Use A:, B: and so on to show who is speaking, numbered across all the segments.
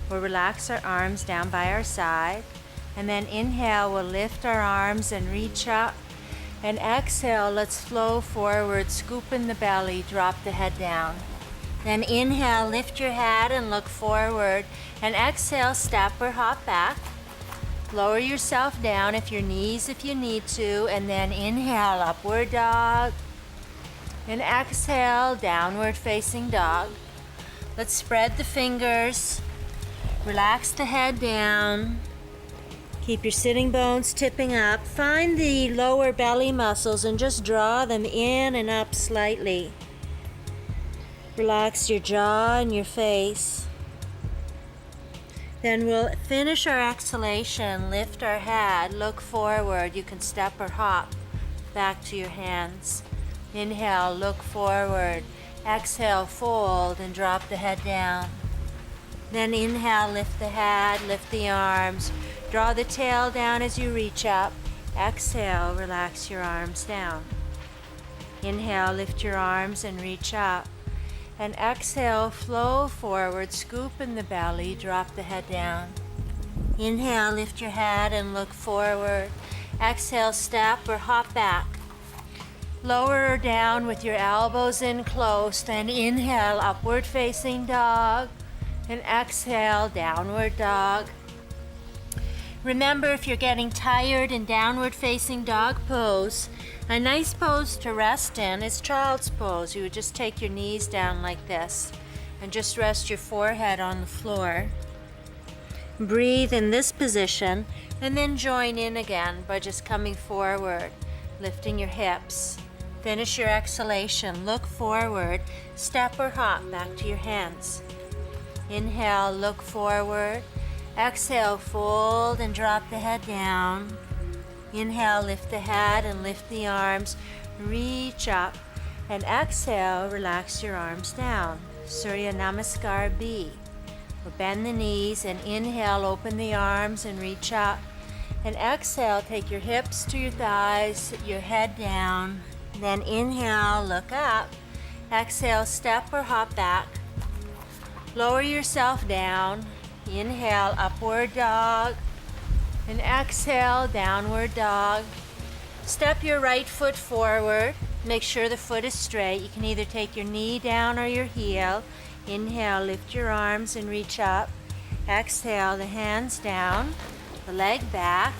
A: We'll relax our arms down by our side. And then inhale, we'll lift our arms and reach up. And exhale, let's flow forward, scoop in the belly, drop the head down. Then inhale, lift your head and look forward. And exhale, step or hop back. Lower yourself down if your knees if you need to. And then inhale, upward dog. And exhale, downward facing dog. Let's spread the fingers. Relax the head down. Keep your sitting bones tipping up. Find the lower belly muscles and just draw them in and up slightly. Relax your jaw and your face. Then we'll finish our exhalation, lift our head, look forward. You can step or hop back to your hands. Inhale, look forward. Exhale, fold and drop the head down. Then inhale, lift the head, lift the arms. Draw the tail down as you reach up. Exhale, relax your arms down. Inhale, lift your arms and reach up. And exhale, flow forward, scoop in the belly, drop the head down. Inhale, lift your head and look forward. Exhale, step or hop back. Lower or down with your elbows in close. Then inhale, upward facing dog. And exhale, downward dog. Remember, if you're getting tired in downward facing dog pose, a nice pose to rest in is child's pose. You would just take your knees down like this and just rest your forehead on the floor. Breathe in this position and then join in again by just coming forward, lifting your hips. Finish your exhalation, look forward, step or hop back to your hands. Inhale, look forward. Exhale, fold and drop the head down. Inhale, lift the head and lift the arms. Reach up. And exhale, relax your arms down. Surya Namaskar B. We'll bend the knees and inhale, open the arms and reach up. And exhale, take your hips to your thighs, your head down. Then inhale, look up. Exhale, step or hop back. Lower yourself down. Inhale, upward dog. And exhale, downward dog. Step your right foot forward. Make sure the foot is straight. You can either take your knee down or your heel. Inhale, lift your arms and reach up. Exhale, the hands down, the leg back.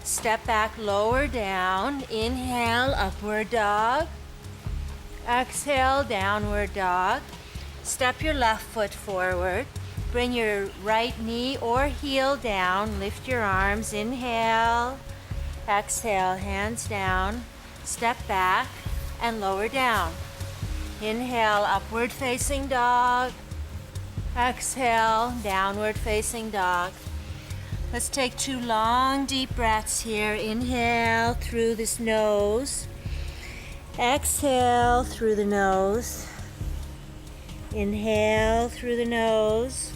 A: Step back, lower down. Inhale, upward dog. Exhale, downward dog. Step your left foot forward. Bring your right knee or heel down. Lift your arms. Inhale. Exhale, hands down. Step back and lower down. Inhale, upward facing dog. Exhale, downward facing dog. Let's take 2 long, deep breaths here. Inhale through this nose. Exhale through the nose. Inhale through the nose.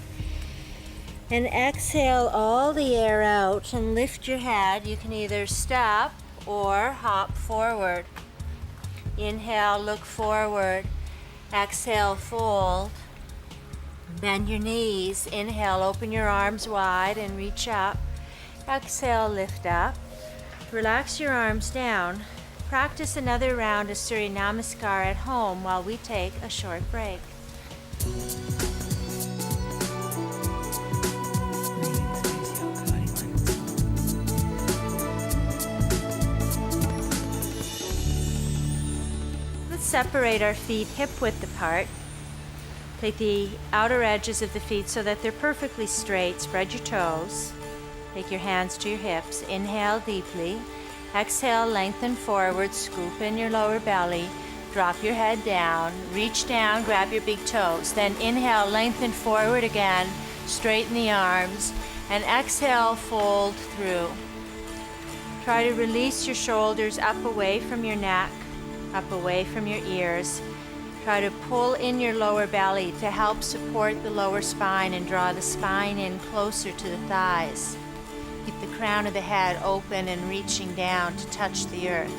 A: And exhale all the air out and lift your head. You can either step or hop forward. Inhale, look forward. Exhale, fold. Bend your knees. Inhale, open your arms wide and reach up. Exhale, lift up. Relax your arms down. Practice another round of Surya Namaskar at home while we take a short break. Separate our feet hip width apart. Take the outer edges of the feet so that they're perfectly straight. Spread your toes. Take your hands to your hips. Inhale deeply. Exhale, lengthen forward. Scoop in your lower belly. Drop your head down. Reach down, grab your big toes. Then inhale, lengthen forward again. Straighten the arms. And exhale, fold through. Try to release your shoulders up away from your neck. Up away from your ears. Try to pull in your lower belly to help support the lower spine and draw the spine in closer to the thighs. Keep the crown of the head open and reaching down to touch the earth.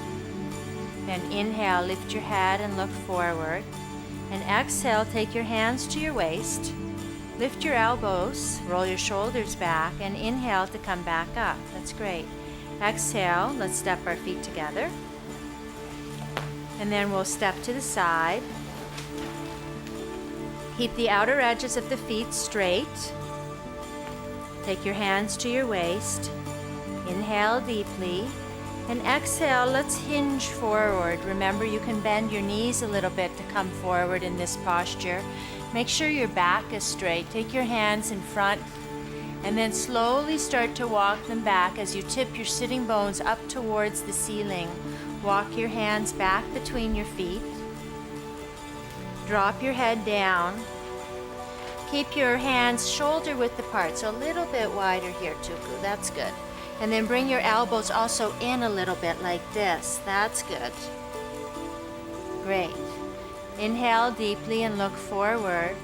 A: Then inhale, lift your head and look forward. And exhale, take your hands to your waist. Lift your elbows, roll your shoulders back, and inhale to come back up. That's great. Exhale, let's step our feet together. And then we'll step to the side. Keep the outer edges of the feet straight. Take your hands to your waist. Inhale deeply. And exhale, let's hinge forward. Remember, you can bend your knees a little bit to come forward in this posture. Make sure your back is straight. Take your hands in front and then slowly start to walk them back as you tip your sitting bones up towards the ceiling. Walk your hands back between your feet. Drop your head down. Keep your hands shoulder width apart, so a little bit wider here, Tuku. That's good. And then bring your elbows also in a little bit like this. That's good. Great. Inhale deeply and look forward.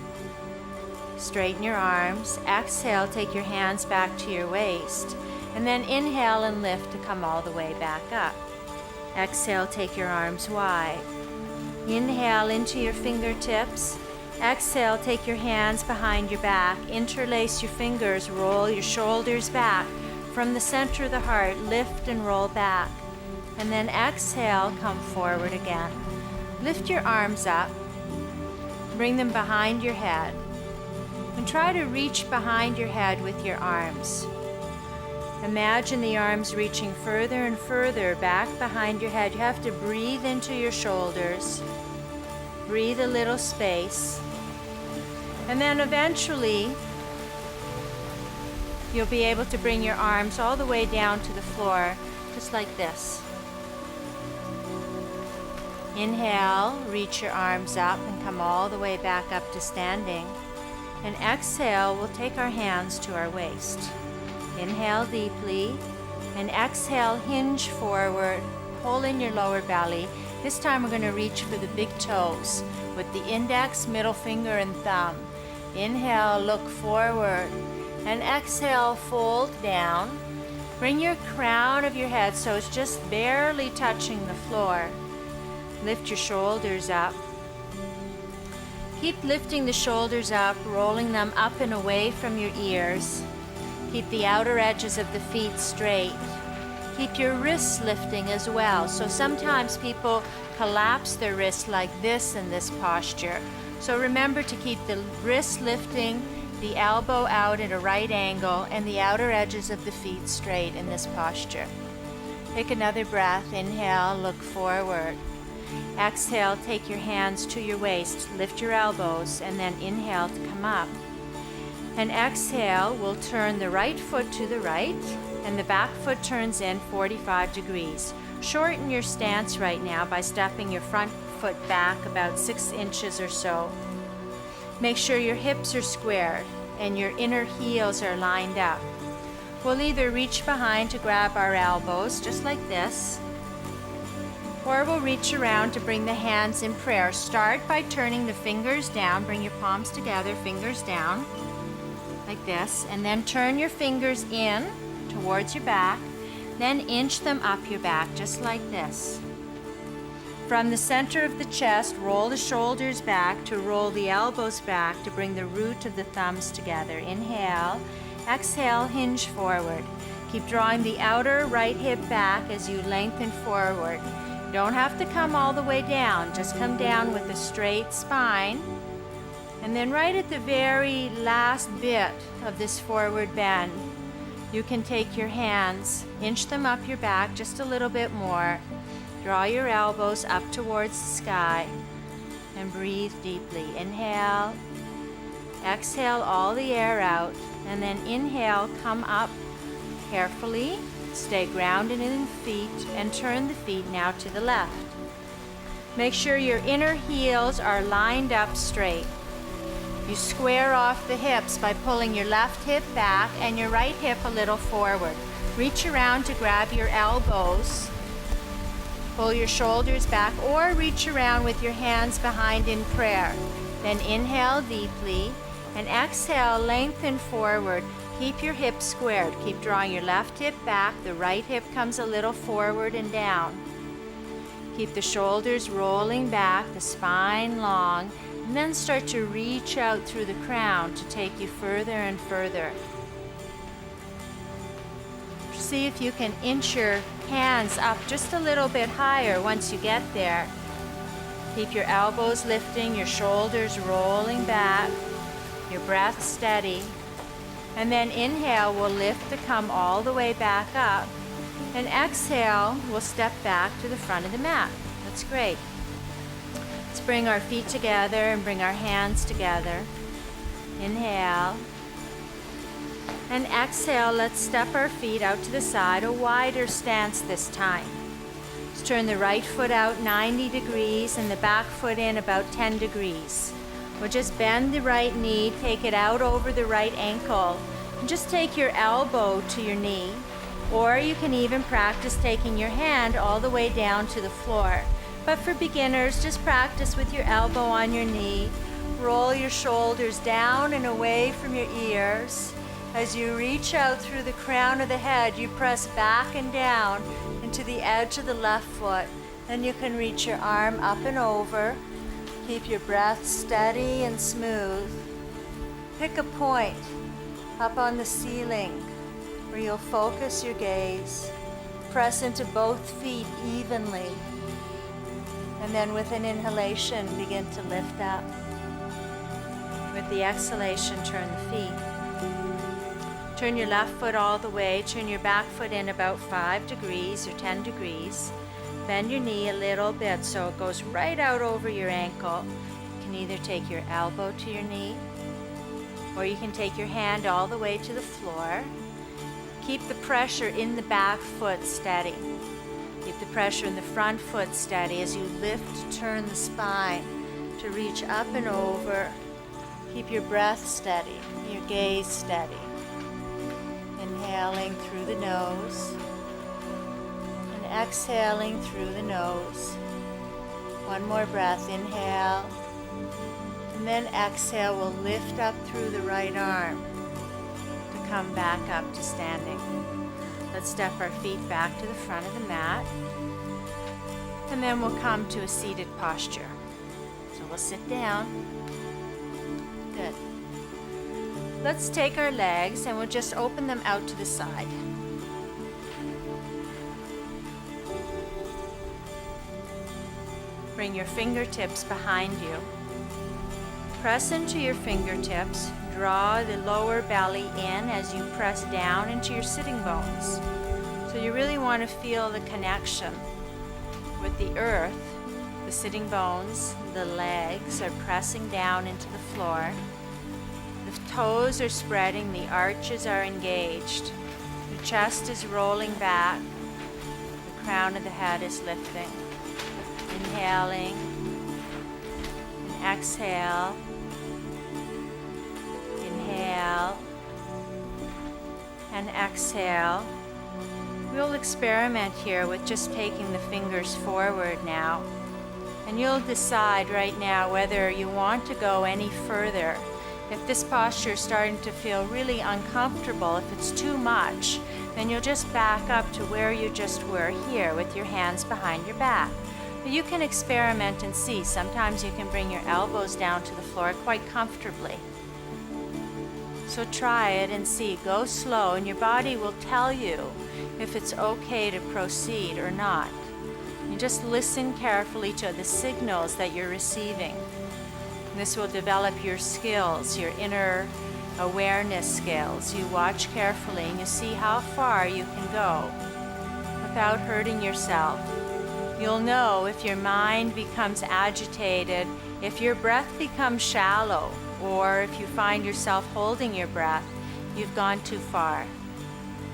A: Straighten your arms. Exhale, take your hands back to your waist. And then inhale and lift to come all the way back up. Exhale, take your arms wide. Inhale into your fingertips. Exhale, take your hands behind your back. Interlace your fingers. Roll your shoulders back. From the center of the heart, lift and roll back. And then exhale, come forward again. Lift your arms up. Bring them behind your head. And try to reach behind your head with your arms. Imagine the arms reaching further and further back behind your head. You have to breathe into your shoulders. Breathe a little space. And then eventually, you'll be able to bring your arms all the way down to the floor, just like this. Inhale, reach your arms up and come all the way back up to standing. And exhale, we'll take our hands to our waist. Inhale deeply, and exhale, hinge forward, pull in your lower belly. This time we're going to reach for the big toes with the index, middle finger, and thumb. Inhale, look forward. And exhale, fold down. Bring your crown of your head so it's just barely touching the floor. Lift your shoulders up. Keep lifting the shoulders up, rolling them up and away from your ears. Keep the outer edges of the feet straight. Keep your wrists lifting as well. So sometimes people collapse their wrists like this in this posture. So remember to keep the wrists lifting, the elbow out at a right angle, and the outer edges of the feet straight in this posture. Take another breath. Inhale, look forward. Exhale, take your hands to your waist, lift your elbows, and then inhale to come up. And exhale, we'll turn the right foot to the right, and the back foot turns in 45 degrees. Shorten your stance right now by stepping your front foot back about 6 inches or so. Make sure your hips are squared and your inner heels are lined up. We'll either reach behind to grab our elbows, just like this, or we'll reach around to bring the hands in prayer. Start by turning the fingers down. Bring your palms together, fingers down, like this, and then turn your fingers in towards your back. Then inch them up your back, just like this. From the center of the chest, roll the shoulders back to roll the elbows back to bring the root of the thumbs together. Inhale. Exhale, hinge forward. Keep drawing the outer right hip back as you lengthen forward. You don't have to come all the way down. Just come down with a straight spine. And then right at the very last bit of this forward bend, you can take your hands, inch them up your back just a little bit more. Draw your elbows up towards the sky and breathe deeply. Inhale. Exhale all the air out, and then inhale, come up carefully. Stay grounded in the feet and turn the feet now to the left. Make sure your inner heels are lined up straight. You square off the hips by pulling your left hip back and your right hip a little forward. Reach around to grab your elbows. Pull your shoulders back or reach around with your hands behind in prayer. Then inhale deeply and exhale, lengthen forward. Keep your hips squared. Keep drawing your left hip back. The right hip comes a little forward and down. Keep the shoulders rolling back, the spine long. And then start to reach out through the crown to take you further and further. See if you can inch your hands up just a little bit higher once you get there. Keep your elbows lifting, your shoulders rolling back, your breath steady. And then inhale, we'll lift to come all the way back up. And exhale, we'll step back to the front of the mat. That's great. Let's bring our feet together and bring our hands together. Inhale. And exhale, let's step our feet out to the side, a wider stance this time. Let's turn the right foot out 90 degrees and the back foot in about 10 degrees. We'll just bend the right knee, take it out over the right ankle, and just take your elbow to your knee. Or you can even practice taking your hand all the way down to the floor. But for beginners, just practice with your elbow on your knee. Roll your shoulders down and away from your ears. As you reach out through the crown of the head, you press back and down into the edge of the left foot. Then you can reach your arm up and over. Keep your breath steady and smooth. Pick a point up on the ceiling where you'll focus your gaze. Press into both feet evenly. And then with an inhalation, begin to lift up. With the exhalation, turn the feet. Turn your left foot all the way, turn your back foot in about 5 degrees or 10 degrees. Bend your knee a little bit so it goes right out over your ankle. You can either take your elbow to your knee, or you can take your hand all the way to the floor. Keep the pressure in the back foot steady. Keep the pressure in the front foot steady as you lift, turn the spine to reach up and over. Keep your breath steady, your gaze steady. Inhaling through the nose and exhaling through the nose. One more breath, inhale, and then exhale. We'll lift up through the right arm to come back up to standing. Let's step our feet back to the front of the mat, and then we'll come to a seated posture. So we'll sit down. Good. Let's take our legs and we'll just open them out to the side. Bring your fingertips behind you. Press into your fingertips. Draw the lower belly in as you press down into your sitting bones. So you really want to feel the connection with the earth. The sitting bones, the legs are pressing down into the floor. The toes are spreading, the arches are engaged. The chest is rolling back. The crown of the head is lifting. Inhaling and exhale. Inhale and exhale. We'll experiment here with just taking the fingers forward now. And you'll decide right now whether you want to go any further. If this posture is starting to feel really uncomfortable, if it's too much, then you'll just back up to where you just were here with your hands behind your back. But you can experiment and see. Sometimes you can bring your elbows down to the floor quite comfortably. So try it and see. Go slow, and your body will tell you if it's okay to proceed or not. You just listen carefully to the signals that you're receiving. This will develop your skills, your inner awareness skills. You watch carefully and you see how far you can go without hurting yourself. You'll know if your mind becomes agitated, if your breath becomes shallow, or if you find yourself holding your breath, you've gone too far.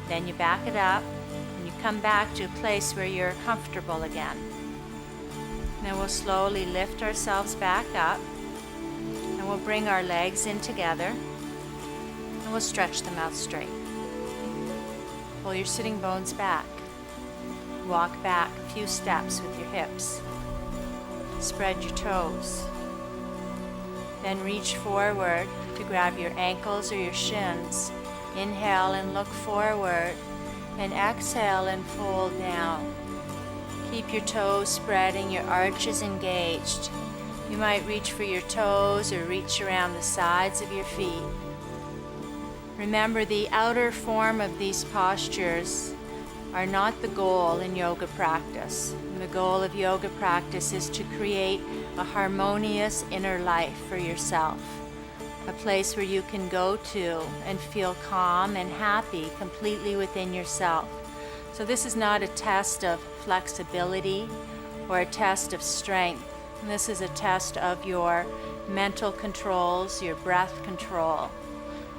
A: Then you back it up and you come back to a place where you're comfortable again. Then we'll slowly lift ourselves back up, and we'll bring our legs in together, and we'll stretch them out straight. Pull your sitting bones back. Walk back a few steps with your hips. Spread your toes. Then reach forward to grab your ankles or your shins. Inhale and look forward, and exhale and fold down. Keep your toes spreading, your arches engaged. You might reach for your toes or reach around the sides of your feet. Remember, the outer form of these postures are not the goal in yoga practice. The goal of yoga practice is to create a harmonious inner life for yourself, a place where you can go to and feel calm and happy completely within yourself. So this is not a test of flexibility or a test of strength. This is a test of your mental controls, your breath control.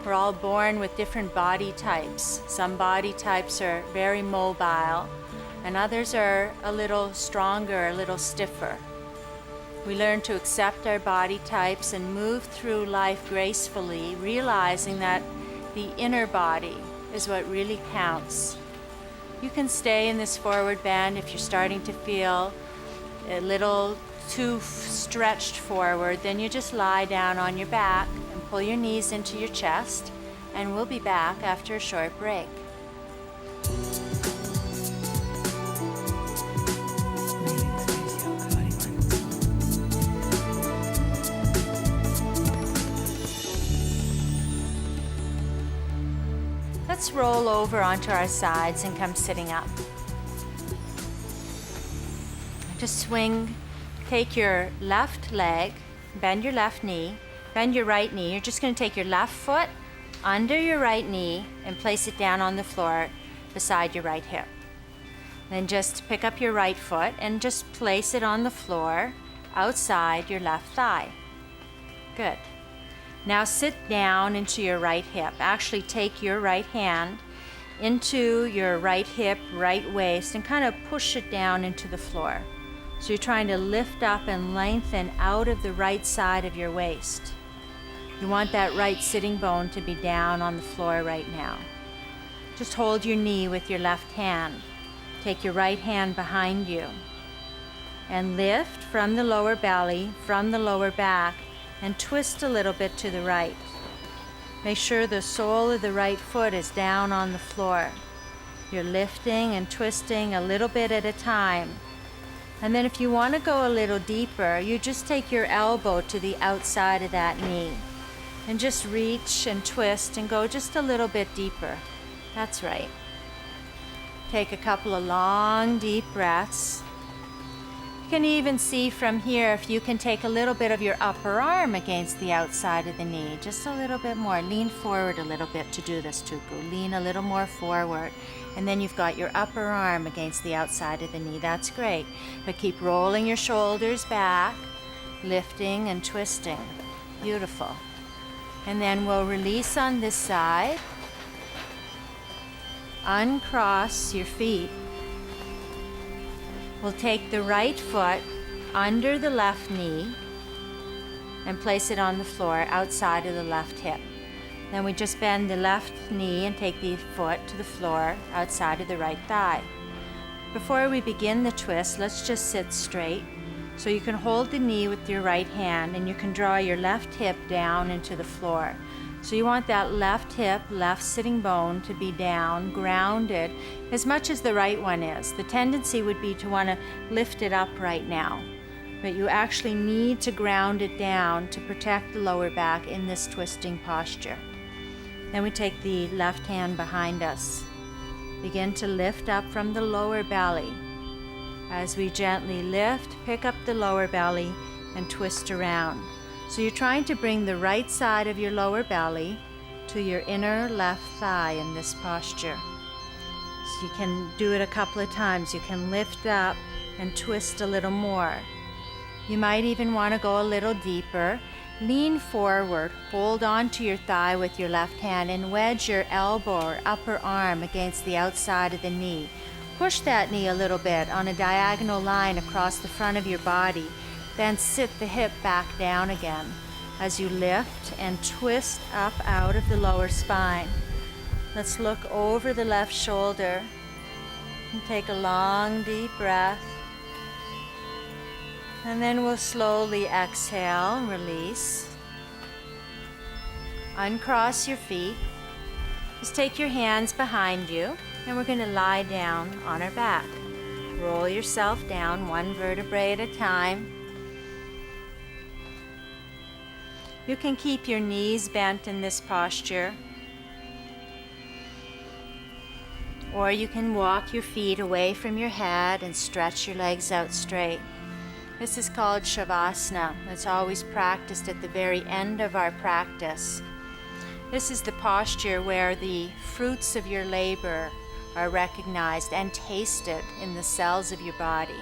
A: We're all born with different body types. Some body types are very mobile, and others are a little stronger, a little stiffer. We learn to accept our body types and move through life gracefully, realizing that the inner body is what really counts. You can stay in this forward bend if you're starting to feel a little too stretched forward. Then you just lie down on your back and pull your knees into your chest, and we'll be back after a short break. Let's roll over onto our sides and come sitting up. Just swing, take your left leg, bend your left knee, bend your right knee. You're just going to take your left foot under your right knee and place it down on the floor beside your right hip. Then just pick up your right foot and just place it on the floor outside your left thigh. Good. Now sit down into your right hip. Actually take your right hand into your right hip, right waist, and kind of push it down into the floor. So you're trying to lift up and lengthen out of the right side of your waist. You want that right sitting bone to be down on the floor right now. Just hold your knee with your left hand. Take your right hand behind you and lift from the lower belly, from the lower back, and twist a little bit to the right. Make sure the sole of the right foot is down on the floor. You're lifting and twisting a little bit at a time. And then if you want to go a little deeper, you just take your elbow to the outside of that knee and just reach and twist and go just a little bit deeper. That's right. Take a couple of long, deep breaths. You can even see from here if you can take a little bit of your upper arm against the outside of the knee, just a little bit more. Lean forward a little bit to do this, Tupu. Lean a little more forward. And then you've got your upper arm against the outside of the knee. That's great. But keep rolling your shoulders back, lifting and twisting. Beautiful. And then we'll release on this side. Uncross your feet. We'll take the right foot under the left knee and place it on the floor outside of the left hip. Then we just bend the left knee and take the foot to the floor outside of the right thigh. Before we begin the twist, let's just sit straight. So you can hold the knee with your right hand and you can draw your left hip down into the floor. So you want that left hip, left sitting bone to be down, grounded, as much as the right one is. The tendency would be to want to lift it up right now, but you actually need to ground it down to protect the lower back in this twisting posture. Then we take the left hand behind us. Begin to lift up from the lower belly. As we gently lift, pick up the lower belly and twist around. So you're trying to bring the right side of your lower belly to your inner left thigh in this posture. So you can do it a couple of times. You can lift up and twist a little more. You might even want to go a little deeper. Lean forward, hold on to your thigh with your left hand and wedge your elbow or upper arm against the outside of the knee. Push that knee a little bit on a diagonal line across the front of your body. Then sit the hip back down again as you lift and twist up out of the lower spine. Let's look over the left shoulder and take a long, deep breath. And then we'll slowly exhale and release. Uncross your feet. Just take your hands behind you and we're going to lie down on our back. Roll yourself down one vertebrae at a time. You can keep your knees bent in this posture, or you can walk your feet away from your head and stretch your legs out straight. This is called Shavasana. It's always practiced at the very end of our practice. This is the posture where the fruits of your labor are recognized and tasted in the cells of your body.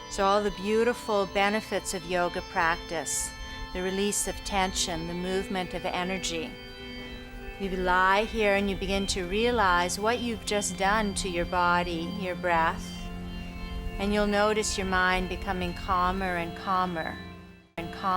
A: So all the beautiful benefits of yoga practice, the release of tension, the movement of energy. You lie here and you begin to realize what you've just done to your body, your breath. And you'll notice your mind becoming calmer and calmer and calmer.